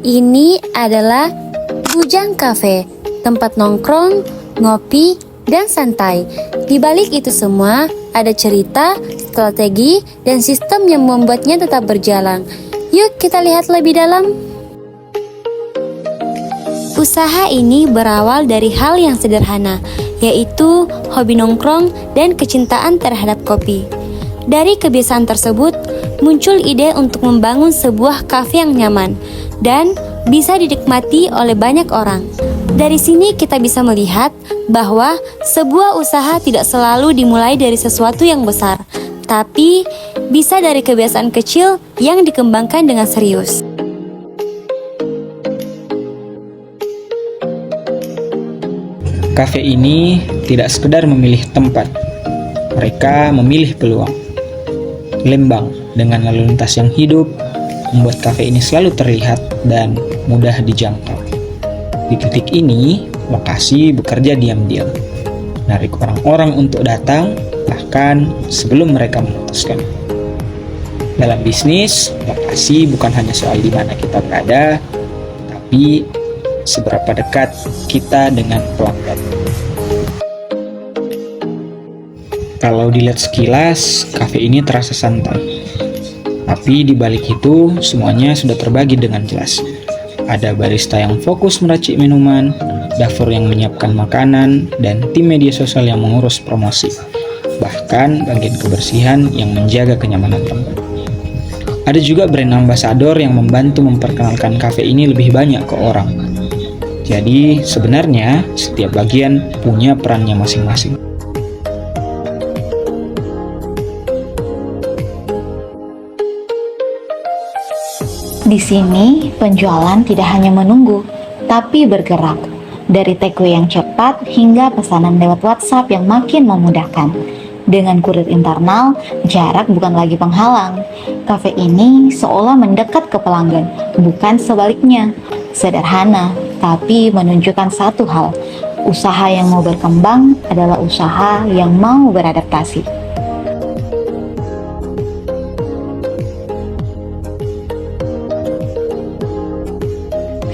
Ini adalah Bujang Cafe, tempat nongkrong, ngopi, dan santai. Di balik itu semua, ada cerita, strategi, dan sistem yang membuatnya tetap berjalan. Yuk kita lihat lebih dalam. Usaha ini berawal dari hal yang sederhana, yaitu hobi nongkrong dan kecintaan terhadap kopi. Dari kebiasaan tersebut, muncul ide untuk membangun sebuah kafe yang nyaman dan bisa dinikmati oleh banyak orang. Dari sini kita bisa melihat bahwa sebuah usaha tidak selalu dimulai dari sesuatu yang besar, tapi bisa dari kebiasaan kecil yang dikembangkan dengan serius. Kafe ini tidak sekedar memilih tempat, mereka memilih peluang. Lembang dengan lalu lintas yang hidup, membuat kafe ini selalu terlihat dan mudah dijangkau. Di titik ini, lokasi bekerja diam-diam, menarik orang-orang untuk datang, bahkan sebelum mereka memutuskan. Dalam bisnis, lokasi bukan hanya soal di mana kita berada, tapi seberapa dekat kita dengan pelanggan. Kalau dilihat sekilas, kafe ini terasa santai. Tapi di balik itu, semuanya sudah terbagi dengan jelas. Ada barista yang fokus meracik minuman, dapur yang menyiapkan makanan, dan tim media sosial yang mengurus promosi. Bahkan bagian kebersihan yang menjaga kenyamanan tempat. Ada juga brand ambassador yang membantu memperkenalkan kafe ini lebih banyak ke orang. Jadi sebenarnya setiap bagian punya perannya masing-masing. Di sini, penjualan tidak hanya menunggu, tapi bergerak. Dari takeaway yang cepat hingga pesanan lewat WhatsApp yang makin memudahkan. Dengan kurir internal, jarak bukan lagi penghalang. Kafe ini seolah mendekat ke pelanggan, bukan sebaliknya. Sederhana, tapi menunjukkan satu hal. Usaha yang mau berkembang adalah usaha yang mau beradaptasi.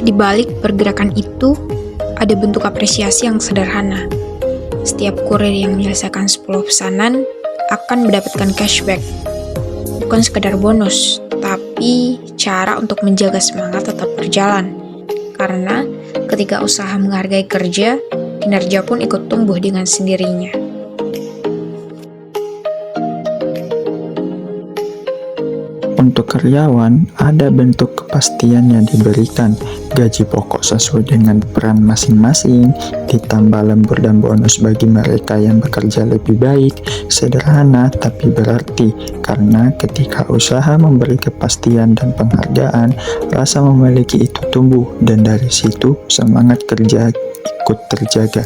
Di balik pergerakan itu, ada bentuk apresiasi yang sederhana. Setiap kurir yang menyelesaikan 10 pesanan akan mendapatkan cashback. Bukan sekedar bonus, tapi cara untuk menjaga semangat tetap berjalan. Karena ketika usaha menghargai kerja, kinerja pun ikut tumbuh dengan sendirinya. Untuk karyawan, ada bentuk kepastian yang diberikan, gaji pokok sesuai dengan peran masing-masing, ditambah lembur dan bonus bagi mereka yang bekerja lebih baik. Sederhana tapi berarti, karena ketika usaha memberi kepastian dan penghargaan, rasa memiliki itu tumbuh, dan dari situ semangat kerja ikut terjaga.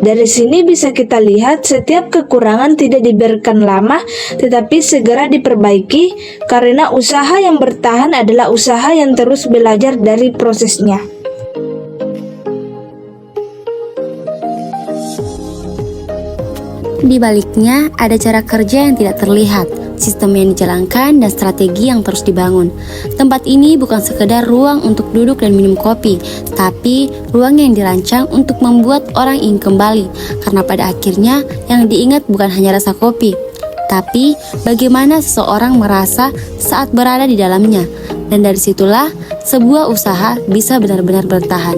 Dari sini bisa kita lihat setiap kekurangan tidak dibiarkan lama, tetapi segera diperbaiki, karena usaha yang bertahan adalah usaha yang terus belajar dari prosesnya. Di baliknya ada cara kerja yang tidak terlihat, sistem yang dijalankan, dan strategi yang terus dibangun. Tempat ini bukan sekedar ruang untuk duduk dan minum kopi, tapi ruang yang dirancang untuk membuat orang ingin kembali. Karena pada akhirnya yang diingat bukan hanya rasa kopi, tapi bagaimana seseorang merasa saat berada di dalamnya. Dan dari situlah sebuah usaha bisa benar-benar bertahan.